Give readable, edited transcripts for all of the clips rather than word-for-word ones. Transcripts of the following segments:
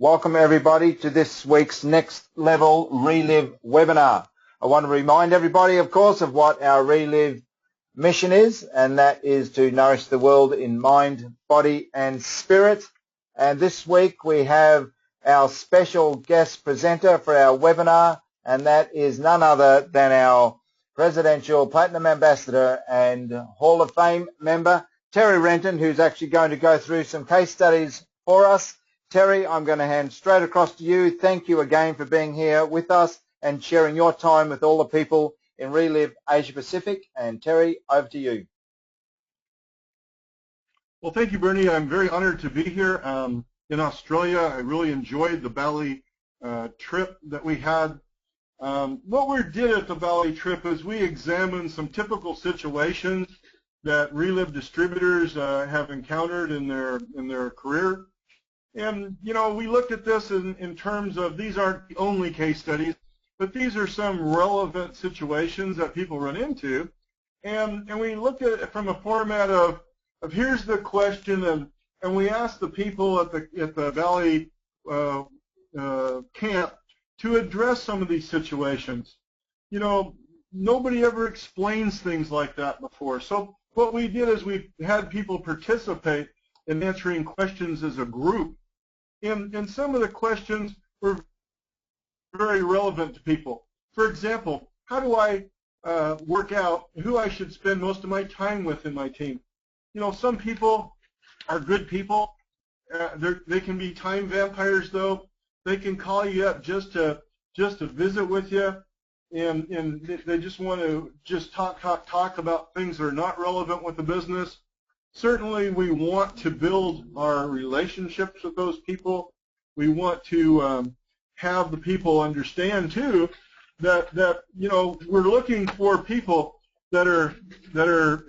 Welcome everybody to this week's Next Level Reliv webinar. I want to remind everybody, of course, of what our Reliv mission is, and that is to nourish the world in mind, body and spirit. And this week we have our special guest presenter for our webinar, and that is none other than our Presidential Platinum Ambassador and Hall of Fame member, Terry Renton, who's actually going to go through some case studies for us. Terry, I'm going to hand straight across to you. Thank you again for being here with us and sharing your time with all the people in Reliv Asia Pacific. And Terry, over to you. Well, thank you, Bernie. I'm very honored to be here in Australia. I really enjoyed the Bali trip that we had. What we did at the Bali trip is we examined some typical situations that Reliv distributors have encountered in their career. And, you know, we looked at this in terms of these aren't the only case studies, but these are some relevant situations that people run into. And we looked at it from a format of here's the question, and we asked the people at the Valley camp to address some of these situations. You know, nobody ever explains things like that before. So what we did is we had people participate in answering questions as a group. And some of the questions were very relevant to people. For example, how do I work out who I should spend most of my time with in my team? You know, some people are good people. They can be time vampires, though. They can call you up just to visit with you, and they just want to talk about things that are not relevant with the business. Certainly, we want to build our relationships with those people. We want to have the people understand too that you know we're looking for people that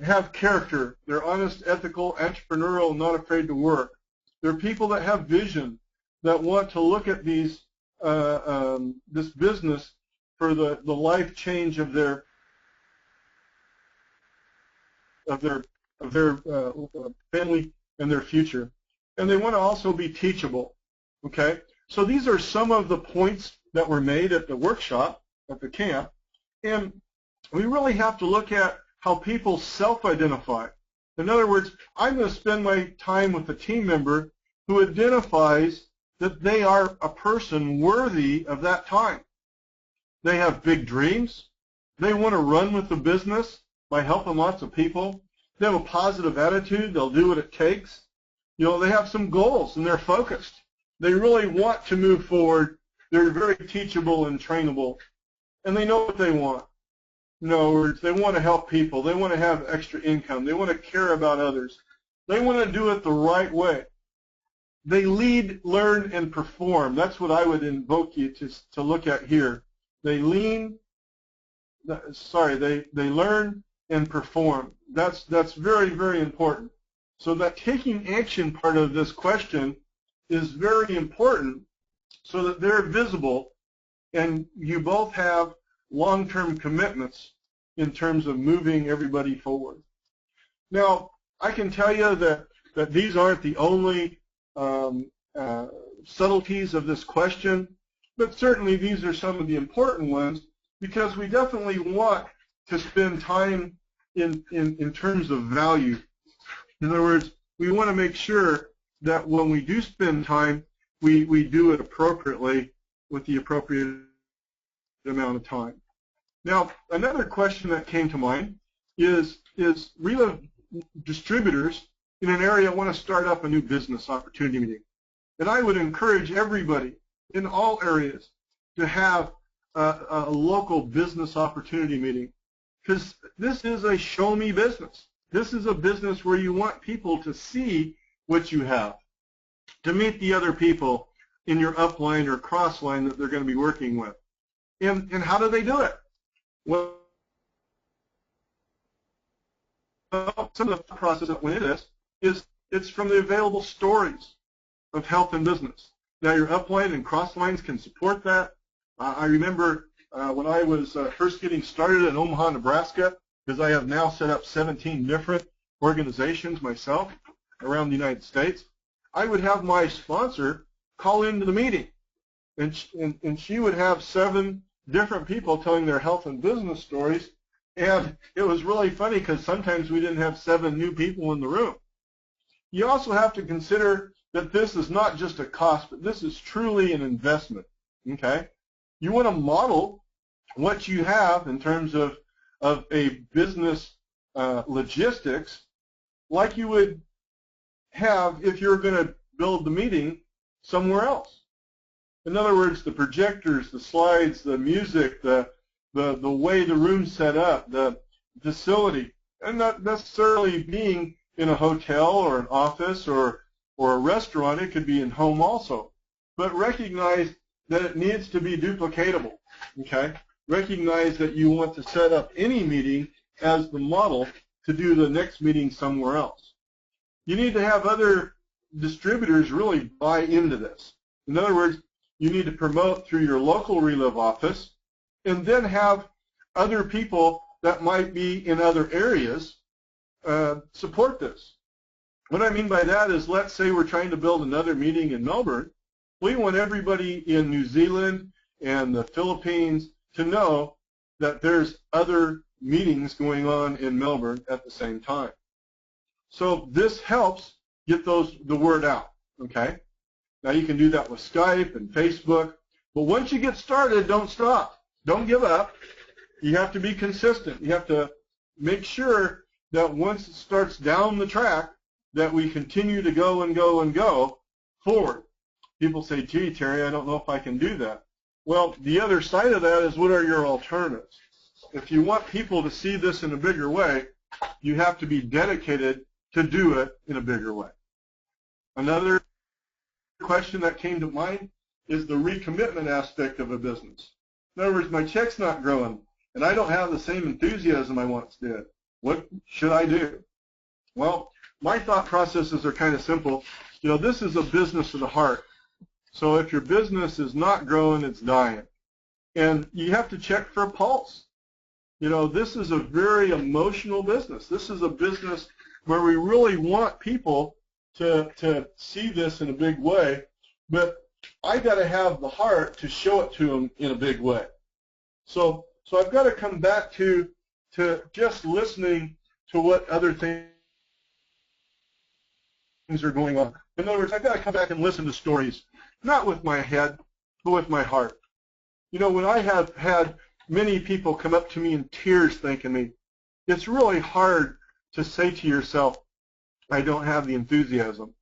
have character. They're honest, ethical, entrepreneurial, not afraid to work. They're people that have vision, that want to look at these this business for the life change of their family and their future. And they want to also be teachable, okay? So these are some of the points that were made at the workshop, at the camp, and we really have to look at how people self-identify. In other words, I'm going to spend my time with a team member who identifies that they are a person worthy of that time. They have big dreams. They want to run with the business by helping lots of people. They have a positive attitude. They'll do what it takes. You know, they have some goals and they're focused. They really want to move forward. They're very teachable and trainable. And they know what they want. In other words, they want to help people. They want to have extra income. They want to care about others. They want to do it the right way. They lead, learn, and perform. That's what I would invoke you to look at here. They learn and perform. That's very, very important. So that taking action part of this question is very important so that they're visible and you both have long-term commitments in terms of moving everybody forward. Now, I can tell you that these aren't the only subtleties of this question, but certainly these are some of the important ones because we definitely want to spend time in terms of value. In other words, we want to make sure that when we do spend time, we do it appropriately with the appropriate amount of time. Now, another question that came to mind is Reliv distributors in an area want to start up a new business opportunity meeting. And I would encourage everybody in all areas to have a local business opportunity meeting, because this is a show-me business. This is a business where you want people to see what you have, to meet the other people in your upline or crossline that they're going to be working with. And how do they do it? Well, some of the process that went into this is it's from the available stories of health and business. Now, your upline and crosslines can support that. I remember when I was first getting started in Omaha, Nebraska, because I have now set up 17 different organizations myself around the United States, I would have my sponsor call into the meeting. And she would have 7 different people telling their health and business stories. And it was really funny because sometimes we didn't have 7 new people in the room. You also have to consider that this is not just a cost, but this is truly an investment. Okay? You want to model what you have in terms of a business logistics like you would have if you're going to build the meeting somewhere else. In other words, the projectors, the slides, the music, the way the room's set up, the facility, and not necessarily being in a hotel or an office or a restaurant. It could be in home also. But recognize that it needs to be duplicatable. Okay? Recognize that you want to set up any meeting as the model to do the next meeting somewhere else. You need to have other distributors really buy into this. In other words, you need to promote through your local Reliv office and then have other people that might be in other areas support this. What I mean by that is, let's say we're trying to build another meeting in Melbourne. We want everybody in New Zealand and the Philippines to know that there's other meetings going on in Melbourne at the same time. So this helps get the word out, okay? Now you can do that with Skype and Facebook, but once you get started, don't stop. Don't give up. You have to be consistent. You have to make sure that once it starts down the track, that we continue to go and go and go forward. People say, gee, Terry, I don't know if I can do that. Well, the other side of that is, what are your alternatives? If you want people to see this in a bigger way, you have to be dedicated to do it in a bigger way. Another question that came to mind is the recommitment aspect of a business. In other words, my check's not growing, and I don't have the same enthusiasm I once did. What should I do? Well, my thought processes are kind of simple. You know, this is a business of the heart. So if your business is not growing, it's dying. And you have to check for a pulse. You know, this is a very emotional business. This is a business where we really want people to see this in a big way, but I got to have the heart to show it to them in a big way. So I've got to come back to just listening to what other things are going on. In other words, I've got to come back and listen to stories, not with my head, but with my heart. You know, when I have had many people come up to me in tears thanking me, it's really hard to say to yourself, I don't have the enthusiasm.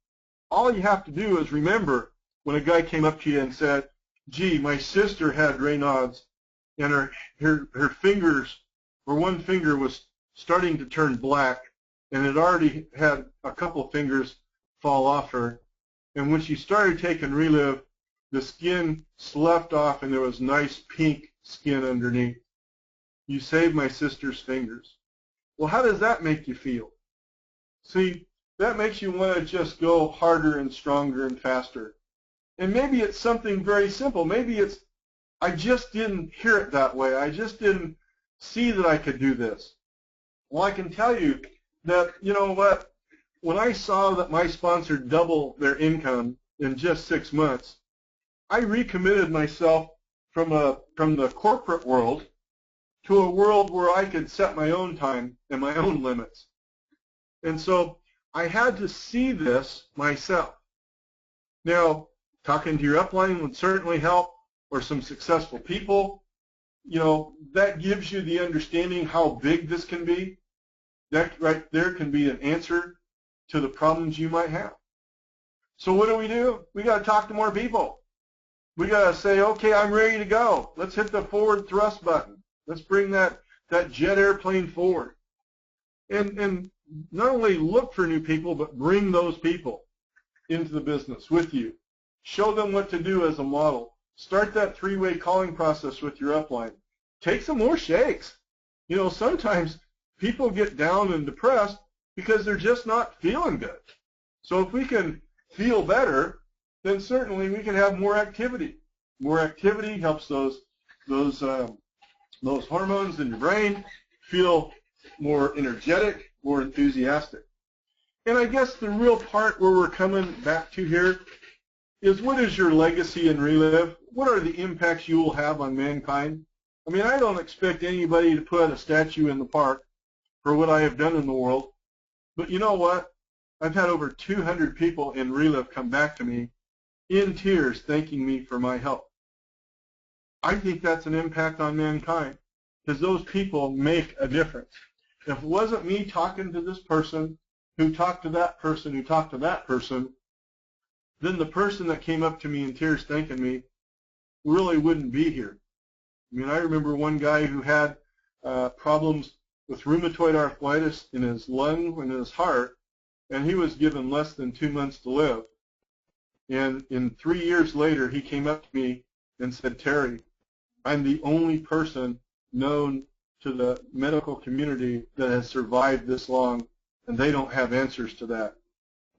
All you have to do is remember when a guy came up to you and said, gee, my sister had Raynaud's, and her fingers, or one finger was starting to turn black, and it already had a couple fingers fall off her. And when she started taking Reliv, the skin sloughed off and there was nice pink skin underneath. You saved my sister's fingers. Well, how does that make you feel? See, that makes you want to just go harder and stronger and faster. And maybe it's something very simple. Maybe it's, I just didn't hear it that way. I just didn't see that I could do this. Well, I can tell you that, you know what, when I saw that my sponsor doubled their income in just 6 months, I recommitted myself from the corporate world to a world where I could set my own time and my own limits. And so I had to see this myself. Now, talking to your upline would certainly help, or some successful people. You know, that gives you the understanding how big this can be. That right there can be an answer to the problems you might have. So what do? We got to talk to more people. We got to say, okay, I'm ready to go. Let's hit the forward thrust button. Let's bring that jet airplane forward. And not only look for new people, but bring those people into the business with you. Show them what to do as a model. Start that three-way calling process with your upline. Take some more shakes. You know, sometimes people get down and depressed because they're just not feeling good. So if we can feel better, then certainly we can have more activity. More activity helps those hormones in your brain feel more energetic, more enthusiastic. And I guess the real part where we're coming back to here is what is your legacy in Reliv? What are the impacts you will have on mankind? I mean, I don't expect anybody to put a statue in the park for what I have done in the world. But you know what? I've had over 200 people in Reliv come back to me in tears thanking me for my help. I think that's an impact on mankind because those people make a difference. If it wasn't me talking to this person who talked to that person who talked to that person, then the person that came up to me in tears thanking me really wouldn't be here. I mean, I remember one guy who had problems with rheumatoid arthritis in his lung and in his heart, and he was given less than 2 months to live. And in 3 years later, he came up to me and said, Terry, I'm the only person known to the medical community that has survived this long, and they don't have answers to that.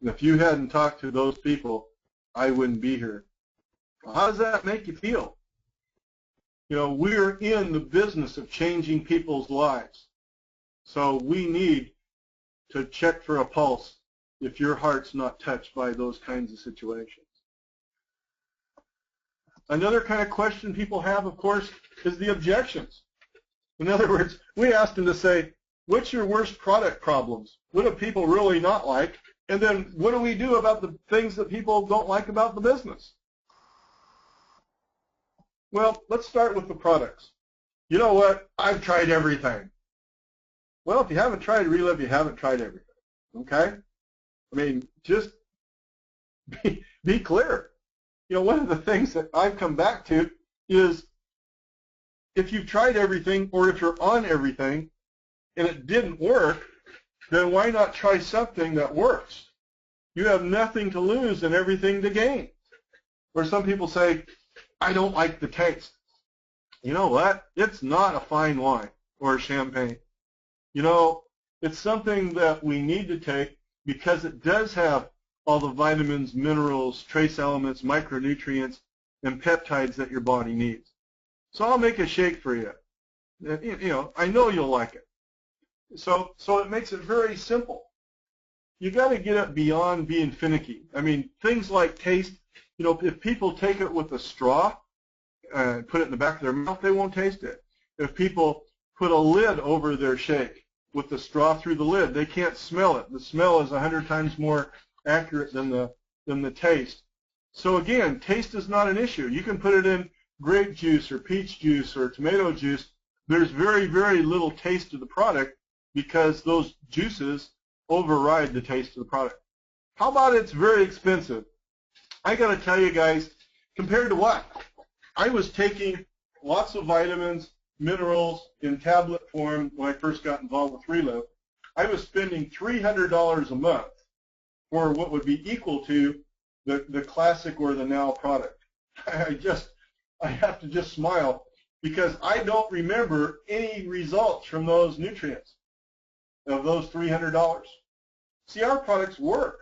And if you hadn't talked to those people, I wouldn't be here. How does that make you feel? You know, we're in the business of changing people's lives. So we need to check for a pulse if your heart's not touched by those kinds of situations. Another kind of question people have, of course, is the objections. In other words, we asked them to say, what's your worst product problems? What do people really not like? And then what do we do about the things that people don't like about the business? Well, let's start with the products. You know what? I've tried everything. Well, if you haven't tried Reliv, you haven't tried everything. Okay? I mean, just be clear. You know, one of the things that I've come back to is if you've tried everything or if you're on everything and it didn't work, then why not try something that works? You have nothing to lose and everything to gain. Or some people say, I don't like the taste. You know what? It's not a fine wine or a champagne. You know, it's something that we need to take because it does have all the vitamins, minerals, trace elements, micronutrients, and peptides that your body needs. So I'll make a shake for you. You know, I know you'll like it. So it makes it very simple. You got to get it beyond being finicky. I mean, things like taste, you know, if people take it with a straw and put it in the back of their mouth, they won't taste it. If people put a lid over their shake with the straw through the lid, they can't smell it. The smell is 100 times more accurate than the taste. So again, taste is not an issue. You can put it in grape juice or peach juice or tomato juice. There's very, very little taste to the product because those juices override the taste of the product. How about it's very expensive? I got to tell you guys, compared to what? I was taking lots of vitamins, minerals in tablet form when I first got involved with Reliv. I was spending $300 a month for what would be equal to the classic or the now product. I have to just smile because I don't remember any results from those nutrients of those $300. See, our products work.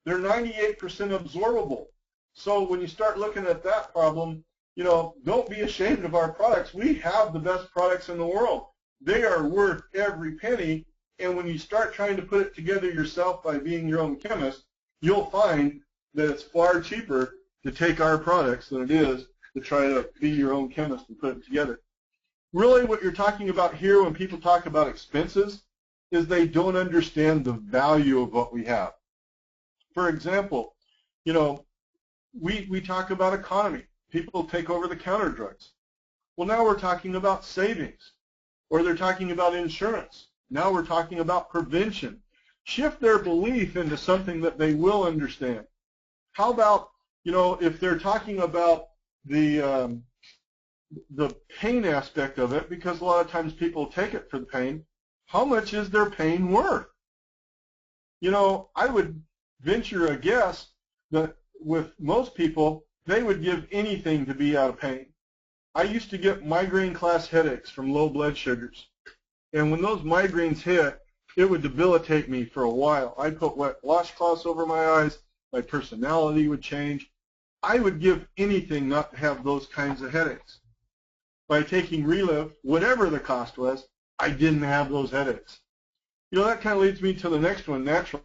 They're 98% absorbable. So when you start looking at that problem, you know, don't be ashamed of our products. We have the best products in the world. They are worth every penny, and when you start trying to put it together yourself by being your own chemist, you'll find that it's far cheaper to take our products than it is to try to be your own chemist and put it together. Really what you're talking about here when people talk about expenses is they don't understand the value of what we have. For example, you know, we talk about economy. People take over-the-counter drugs. Well, now we're talking about savings, or they're talking about insurance. Now we're talking about prevention. Shift their belief into something that they will understand. How about, you know, if they're talking about the pain aspect of it, because a lot of times people take it for the pain, how much is their pain worth? You know, I would venture a guess that with most people, they would give anything to be out of pain. I used to get migraine-class headaches from low blood sugars. And when those migraines hit, it would debilitate me for a while. I'd put wet washcloths over my eyes. My personality would change. I would give anything not to have those kinds of headaches. By taking Reliv, whatever the cost was, I didn't have those headaches. You know, that kind of leads me to the next one, naturally.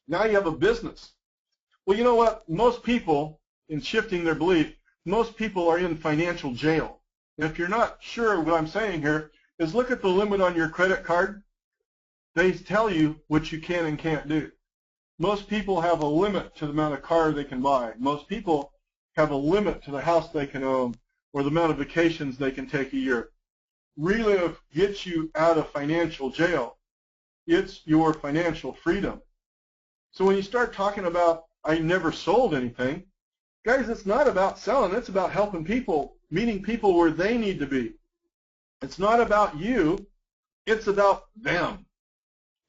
Now you have a business. Well, you know what? Most people, in shifting their belief, most people are in financial jail. And if you're not sure what I'm saying here, is look at the limit on your credit card. They tell you what you can and can't do. Most people have a limit to the amount of car they can buy. Most people have a limit to the house they can own or the amount of vacations they can take a year. Reliv gets you out of financial jail. It's your financial freedom. So when you start talking about, I never sold anything, guys, it's not about selling. It's about helping people, meeting people where they need to be. It's not about you. It's about them.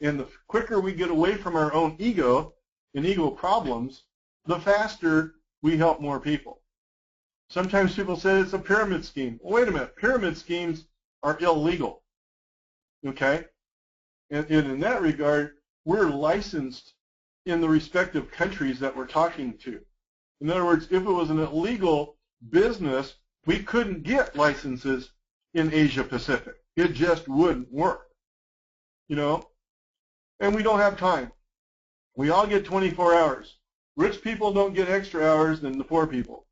And the quicker we get away from our own ego and ego problems, the faster we help more people. Sometimes people say it's a pyramid scheme. Well, wait a minute. Pyramid schemes are illegal. Okay? And in that regard, we're licensed in the respective countries that we're talking to. In other words, if it was an illegal business, we couldn't get licenses in Asia Pacific. It just wouldn't work. You know? And we don't have time. We all get 24 hours. Rich people don't get extra hours than the poor people.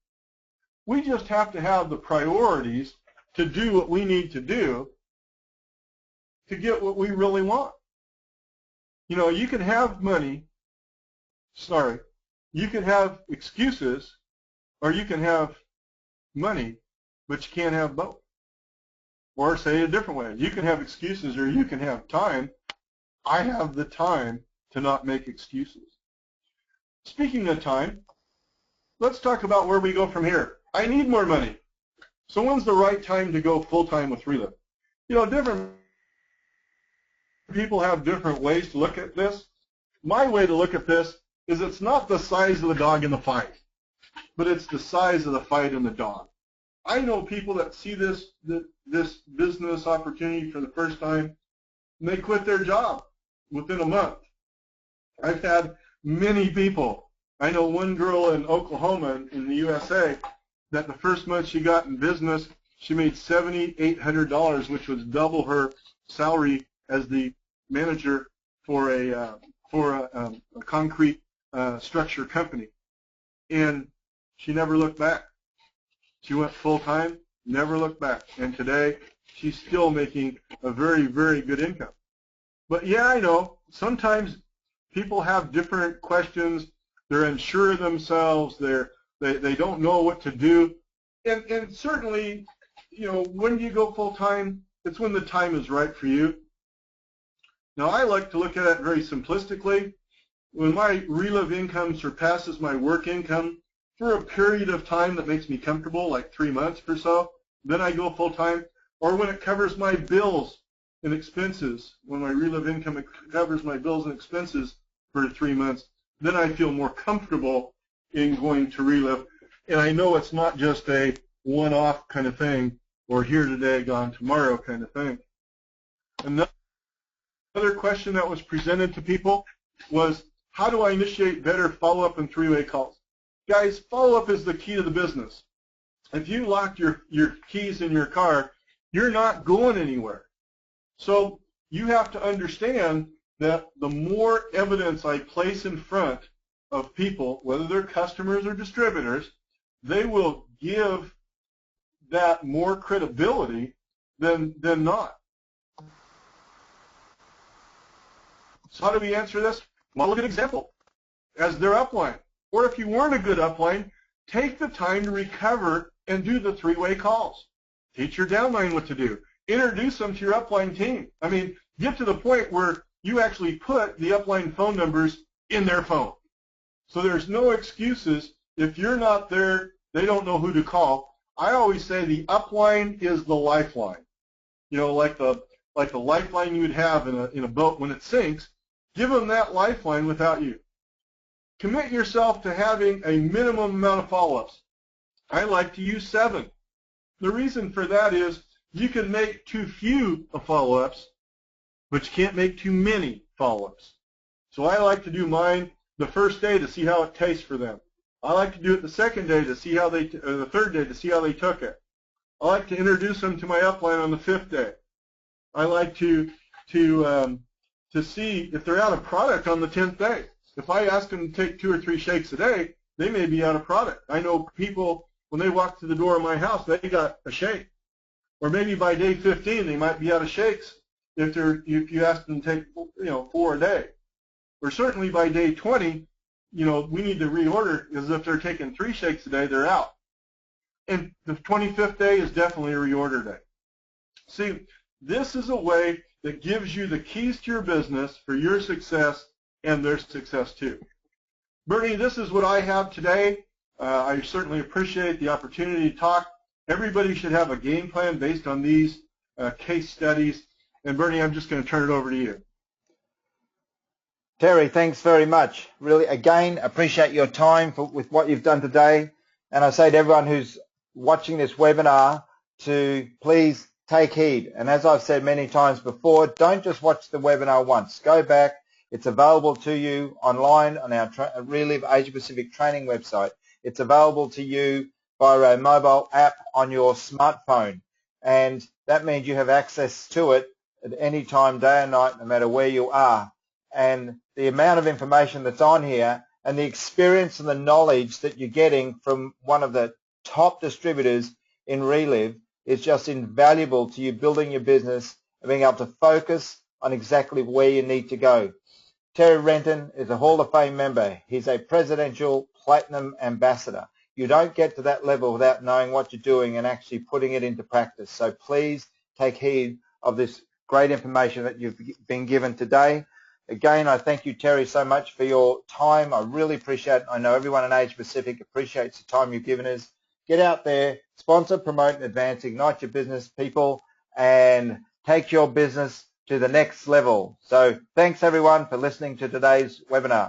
We just have to have the priorities to do what we need to do to get what we really want. You know, you can have money, you can have excuses, or you can have money, but you can't have both. Or say it a different way. You can have excuses or you can have time. I have the time to not make excuses. Speaking of time, let's talk about where we go from here. I need more money. So when's the right time to go full-time with Reliv? You know, different people have different ways to look at this. My way to look at this is it's not the size of the dog in the fight, but it's the size of the fight in the dog. I know people that see this business opportunity for the first time, and they quit their job within a month. I've had many people. I know one girl in Oklahoma in the USA that the first month she got in business, she made $7,800, which was double her salary as the manager for a concrete structure company. And she never looked back. She went full-time, never looked back. And today, she's still making a very, very good income. But yeah, I know, sometimes people have different questions. They're unsure of themselves. They don't know what to do. And certainly, you know, when you go full-time, it's when the time is right for you. Now, I like to look at it very simplistically. When my Reliv income surpasses my work income for a period of time that makes me comfortable, like 3 months or so, then I go full-time. Or when it covers my bills and expenses, when my Reliv income covers my bills and expenses for 3 months, then I feel more comfortable in going to Reliv. And I know it's not just a one-off kind of thing, or here today, gone tomorrow kind of thing. Another question that was presented to people was, how do I initiate better follow-up and three-way calls? Guys, follow-up is the key to the business. If you locked your keys in your car, you're not going anywhere. So you have to understand that the more evidence I place in front of people, whether they're customers or distributors, they will give that more credibility than not. So how do we answer this? Well, look at an example. As their upline, or if you weren't a good upline, take the time to recover and do the three-way calls. Teach your downline what to do. Introduce them to your upline team. I mean, get to the point where you actually put the upline phone numbers in their phone. So there's no excuses. If you're not there, they don't know who to call. I always say the upline is the lifeline. You know, like the lifeline you would have in a boat when it sinks. Give them that lifeline without you. Commit yourself to having a minimum amount of follow-ups. I like to use 7. The reason for that is you can make too few follow-ups, but you can't make too many follow-ups. So I like to do mine the first day to see how it tastes for them. I like to do it the second day to see how they, or the third day to see how they took it. I like to introduce them to my upline on the 5th day. I like to see if they're out of product on the 10th day. If I ask them to take 2 or 3 shakes a day, they may be out of product. I know people, when they walk through the door of my house, they got a shake. Or maybe by day 15, they might be out of shakes if you ask them to take 4 a day. Or certainly by day 20, we need to reorder, because if they're taking 3 shakes a day, they're out. And the 25th day is definitely a reorder day. See, this is a way that gives you the keys to your business for your success and their success too. Bernie, this is what I have today. I certainly appreciate the opportunity to talk. Everybody should have a game plan based on these case studies. And Bernie, I'm just going to turn it over to you. Terry, thanks very much. Really, again, appreciate your time with what you've done today. And I say to everyone who's watching this webinar to please take heed. And as I've said many times before, don't just watch the webinar once. Go back. It's available to you online on our Reliv Asia Pacific training website. It's available to you via a mobile app on your smartphone. And that means you have access to it at any time, day or night, no matter where you are. And the amount of information that's on here and the experience and the knowledge that you're getting from one of the top distributors in Reliv is just invaluable to you building your business and being able to focus on exactly where you need to go. Terry Renton is a Hall of Fame member. He's a Presidential Platinum Ambassador. You don't get to that level without knowing what you're doing and actually putting it into practice. So please take heed of this great information that you've been given today. Again, I thank you, Terry, so much for your time. I really appreciate it. I know everyone in Asia Pacific appreciates the time you've given us. Get out there, sponsor, promote, and advance, ignite your business, people, and take your business to the next level. So thanks, everyone, for listening to today's webinar.